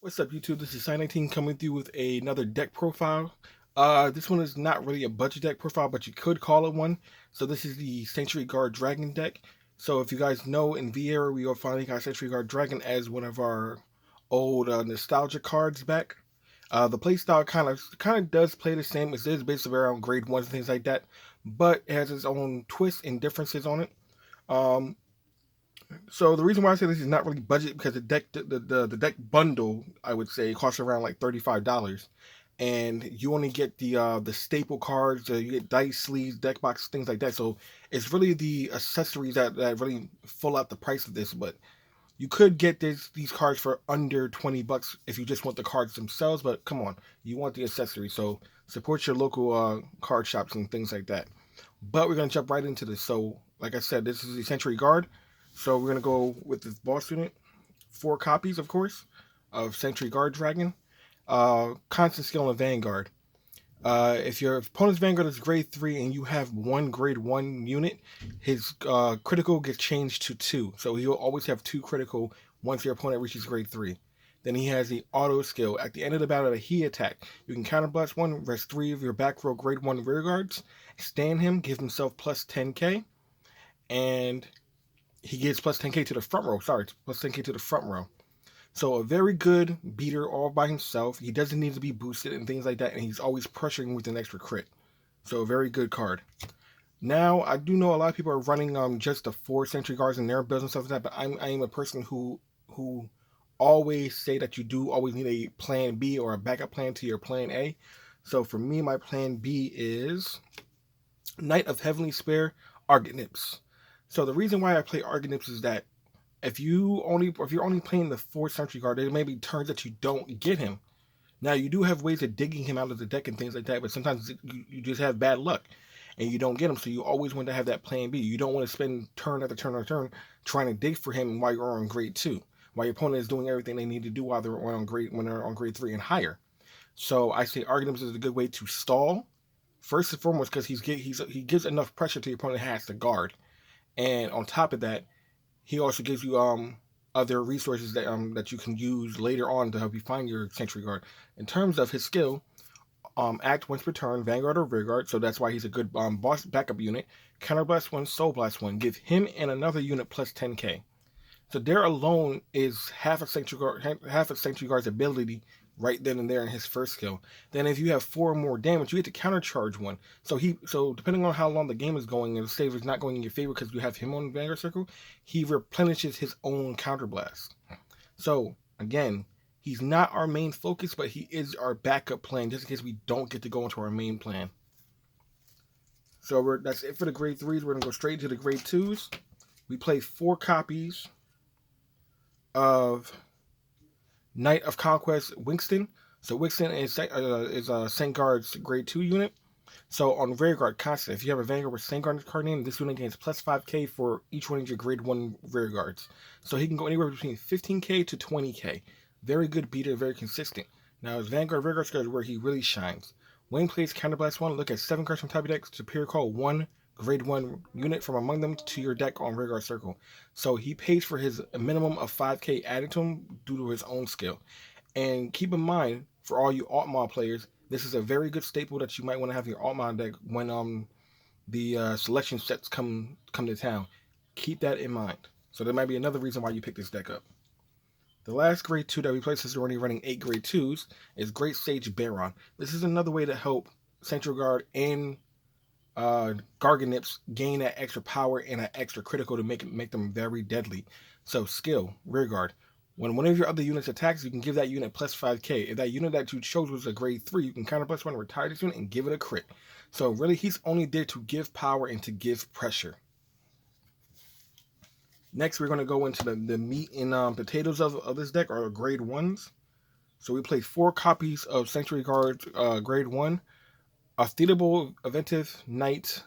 What's up, YouTube? This is Sign19 coming through with another deck profile. This one is not really a budget deck profile, but you could call it one. So this is the Century Guard Dragon deck. So if you guys know, in V-Era, we all finally got Century Guard Dragon as one of our old nostalgia cards back. The playstyle kind of does play the same. It is basically around grade ones and things like that, but it has its own twists and differences on it. Um, so the reason why I say this is not really budget because the deck bundle, I would say, costs around like $35, and you only get the staple cards. You get dice, sleeves, deck box, things like that. So it's really the accessories that really fill out the price of this. But you could get these cards for under $20 if you just want the cards themselves. But come on, you want the accessories. So support your local card shops and things like that. But we're gonna jump right into this. So like I said, this is the Century Guard. So we're going to go with this boss unit. 4 copies, of course, of Century Guard Dragon. Constant skill on Vanguard. If your opponent's Vanguard is grade 3 and you have one grade 1 unit, his critical gets changed to 2. So he'll always have 2 critical once your opponent reaches grade 3. Then he has the auto skill. At the end of the battle that he attack, you can counterblast 1, rest 3 of your back row grade 1 rear guards, stand him, give himself plus 10k, and he gets plus 10k to the front row. Sorry, plus 10k to the front row. So a very good beater all by himself. He doesn't need to be boosted and things like that, and he's always pressuring with an extra crit. So a very good card. Now, I do know a lot of people are running just the 4 Century Guards in their build and stuff like that, but I am a person who always say that you do always need a plan B or a backup plan to your plan A. So for me, my plan B is Knight of Heavenly Spear, Argonips. So the reason why I play Argonips is that if you're only playing the 4 Century Guard, there may be turns that you don't get him. Now you do have ways of digging him out of the deck and things like that, but sometimes you just have bad luck and you don't get him. So you always want to have that plan B. You don't want to spend turn after turn after turn trying to dig for him while you're on grade 2, while your opponent is doing everything they need to do while they're on grade 3 and higher. So I say Argonips is a good way to stall. First and foremost, because he gives enough pressure to your opponent has to guard. And on top of that, he also gives you other resources that you can use later on to help you find your Century Guard. In terms of his skill, act once per turn, Vanguard or Rearguard, so that's why he's a good boss backup unit. Counterblast 1, Soul Blast 1. Give him and another unit plus 10k. So there alone is half a Century Guard's ability right then and there in his first skill. Then if you have 4 more damage, you get to countercharge 1. So depending on how long the game is going, and the save is not going in your favor because you have him on Vanguard Circle, he replenishes his own counterblast. So again, he's not our main focus, but he is our backup plan just in case we don't get to go into our main plan. So that's it for the grade 3s. We're gonna go straight into the grade 2s. We play 4 copies of Knight of Conquest Wingston. So Wingston is a Saint Guard's grade 2 unit. So on Rearguard constant, if you have a Vanguard with Saint Guard card name, this unit gains plus 5k for each one of your grade 1 Rearguards. So he can go anywhere between 15k to 20k. Very good beater, very consistent. Now his Vanguard Rearguard card is where he really shines. When plays Counterblast 1, look at 7 cards from top of your deck to appear call 1 grade 1 unit from among them to your deck on Rearguard Circle. So he pays for his minimum of 5k added to him due to his own skill. And keep in mind, for all you Alt-Mod players, this is a very good staple that you might want to have in your Alt-Mod deck when the selection sets come to town. Keep that in mind. So there might be another reason why you pick this deck up. The last grade 2 that we play, since we're only running 8 grade 2s, is Great Sage Baron. This is another way to help Central Guard and Gargonips gain that extra power and that extra critical to make them very deadly. So skill, Rearguard. When one of your other units attacks, you can give that unit plus 5k. If that unit that you chose was a grade 3, you can counterblast 1, retire this unit, and give it a crit. So really, he's only there to give power and to give pressure. Next, we're going to go into the meat and potatoes of this deck, or grade 1s. So we played 4 copies of Century Guard grade 1. Unbeatable Inventive Knight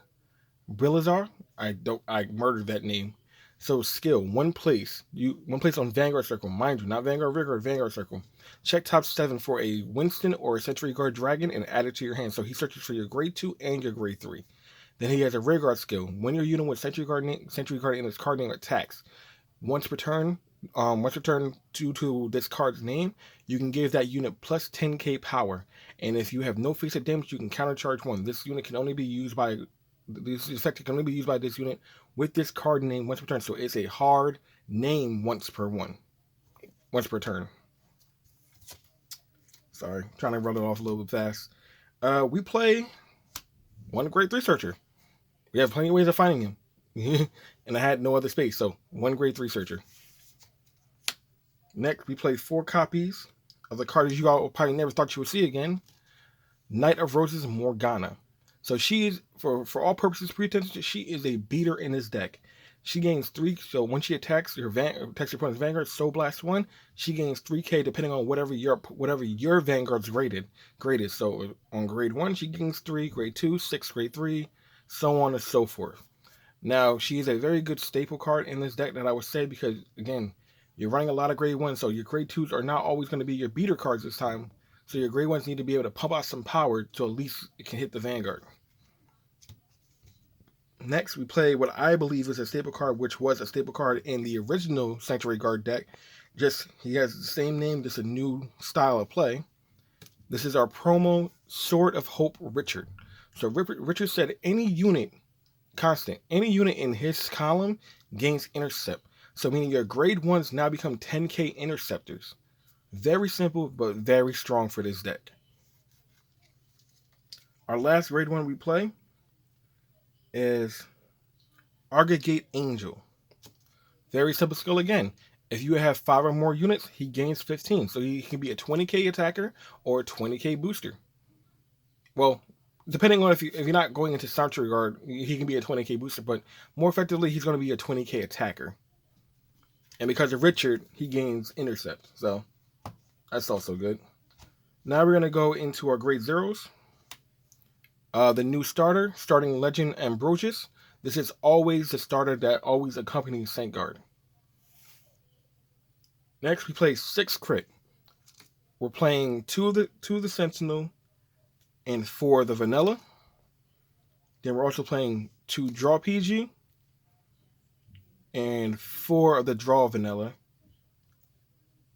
Brilazar. I murdered that name. So skill, one place on Vanguard Circle. Mind you, not Vanguard Rigor, Vanguard Circle. Check top 7 for a Wingston or a Century Guard Dragon and add it to your hand. So he searches for your grade 2 and your grade 3. Then he has a Rearguard skill. When your unit with Century Guard in its card name attacks, once per turn, Once returned due to this card's name, you can give that unit plus 10k power. And if you have no face-up damage, you can countercharge 1. This unit can only be used by this effect can only be used by this unit with this card name once per turn. So it's a hard name once per turn. Sorry, trying to run it off a little bit fast. We play one grade 3 searcher. We have plenty of ways of finding him. And I had no other space, so one grade 3 searcher. Next, we play 4 copies of the card that you all probably never thought you would see again. Knight of Roses Morgana. So she is, for all purposes, pretenses, she is a beater in this deck. She gains 3, so when she attacks your opponent's Vanguard, Soul Blast 1, she gains 3k depending on whatever your Vanguard's graded. So on grade 1, she gains 3, grade 2, 6, grade 3, so on and so forth. Now, she is a very good staple card in this deck that I would say because, again, you're running a lot of grade 1s, so your grade 2s are not always going to be your beater cards this time. So your grade 1s need to be able to pump out some power so at least it can hit the Vanguard. Next, we play what I believe is a staple card, which was a staple card in the original Sanctuary Guard deck. Just, he has the same name, just a new style of play. This is our promo Sword of Hope Richard. So Richard said any unit in his column gains intercept. So meaning your grade 1s now become 10k interceptors. Very simple, but very strong for this deck. Our last grade 1 we play is Argo Angel. Very simple skill again. If you have 5 or more units, he gains 15. So he can be a 20k attacker or a 20k booster. Well, depending on if you're not going into Sanctuary Guard, he can be a 20k booster, but more effectively, he's going to be a 20k attacker. And because of Richard, he gains intercept. So that's also good. Now we're going to go into our grade 0s. The new starter, starting Legend Ambrosius. This is always the starter that always accompanies Saint Guard. Next, we play 6 Crick. We're playing 2 of the Sentinel and 4 of the Vanilla. Then we're also playing 2 Draw PG and 4 of the Draw Vanilla.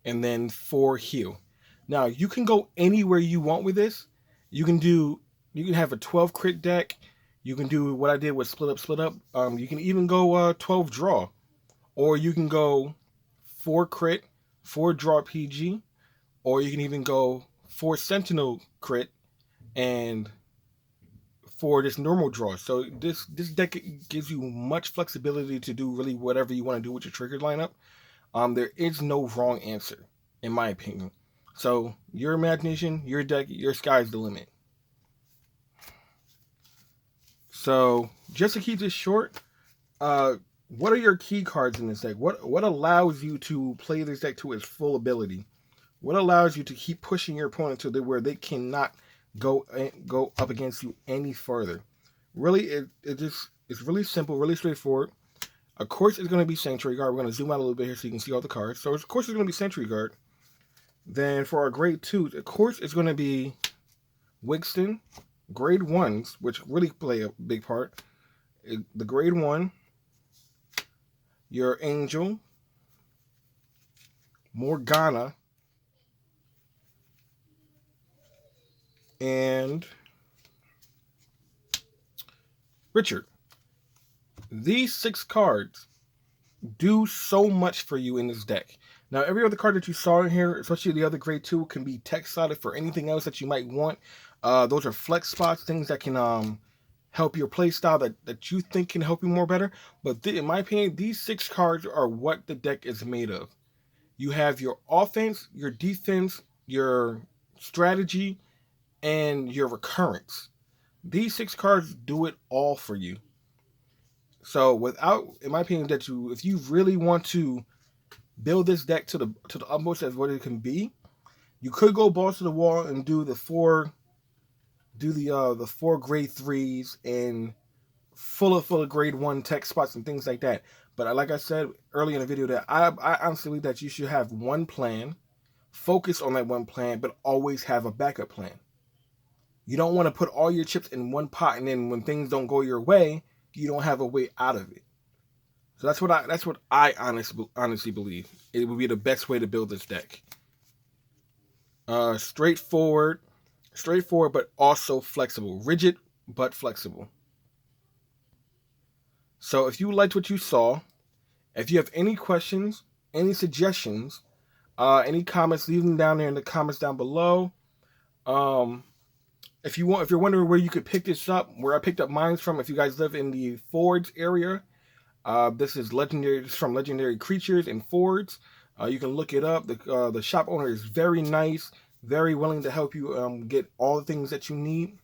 And then 4 Heal. Now, you can go anywhere you want with this. You can have a 12 Crick deck. You can do what I did with split up. You can even go 12 Draw. Or you can go 4 Crit, 4 Draw PG. Or you can even go 4 Sentinel Crit and 4 just normal draw. So this deck gives you much flexibility to do really whatever you want to do with your trigger lineup. There is no wrong answer, in my opinion. So your imagination, your deck, your sky's the limit. So just to keep this short, what are your key cards in this deck? What allows you to play this deck to its full ability? What allows you to keep pushing your opponent to where they cannot go up against you any further? Really, it's really simple, really straightforward. Of course, it's going to be Sanctuary Guard. We're going to zoom out a little bit here so you can see all the cards. So, of course, it's going to be Sanctuary Guard. Then for our grade 2s, of course, it's going to be Wingston. Grade 1s, which really play a big part. The grade 1, your Angel, Morgana, and Richard. These 6 cards do so much for you in this deck. Now, every other card that you saw in here, especially the other grade 2, can be tech slotted for anything else that you might want. Those are flex spots, things that can help your play style that you think can help you more better. But in my opinion, these 6 cards are what the deck is made of. You have your offense, your defense, your strategy, and your recurrence. These 6 cards do it all for you. So in my opinion, if you really want to build this deck to the utmost as what it can be, you could go balls to the wall and do the 4 grade 3s and full of grade 1 tech spots and things like that. But like I said earlier in the video, that I honestly believe that you should have one plan, focus on that one plan, but always have a backup plan. You don't want to put all your chips in one pot and then when things don't go your way, you don't have a way out of it. So that's what I honestly believe. It would be the best way to build this deck. Straightforward, but also flexible. Rigid but flexible. So if you liked what you saw, if you have any questions, any suggestions, any comments, leave them down there in the comments down below. If you're wondering where you could pick this up, where I picked up mine from, if you guys live in the Fords area, this is legendary. It's from Legendary Creatures and Fords. You can look it up. The shop owner is very nice, very willing to help you get all the things that you need.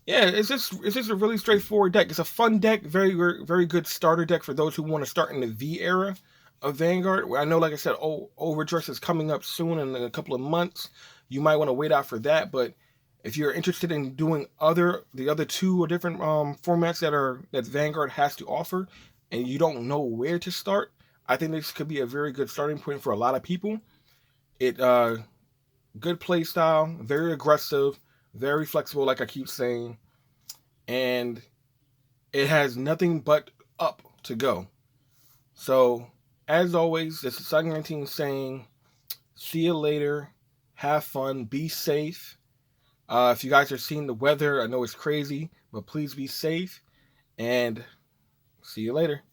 Yeah, it's just a really straightforward deck. It's a fun deck, very very good starter deck for those who want to start in the V era of Vanguard. I know, like I said, Overdress is coming up soon in a couple of months. You might want to wait out for that, but if you're interested in doing the other two or different formats that Vanguard has to offer, and you don't know where to start, I think this could be a very good starting point for a lot of people. It good play style, very aggressive, very flexible, like I keep saying, and it has nothing but up to go. So, as always, this is Sun19 saying, see you later, have fun, be safe. If you guys are seeing the weather, I know it's crazy, but please be safe, and see you later.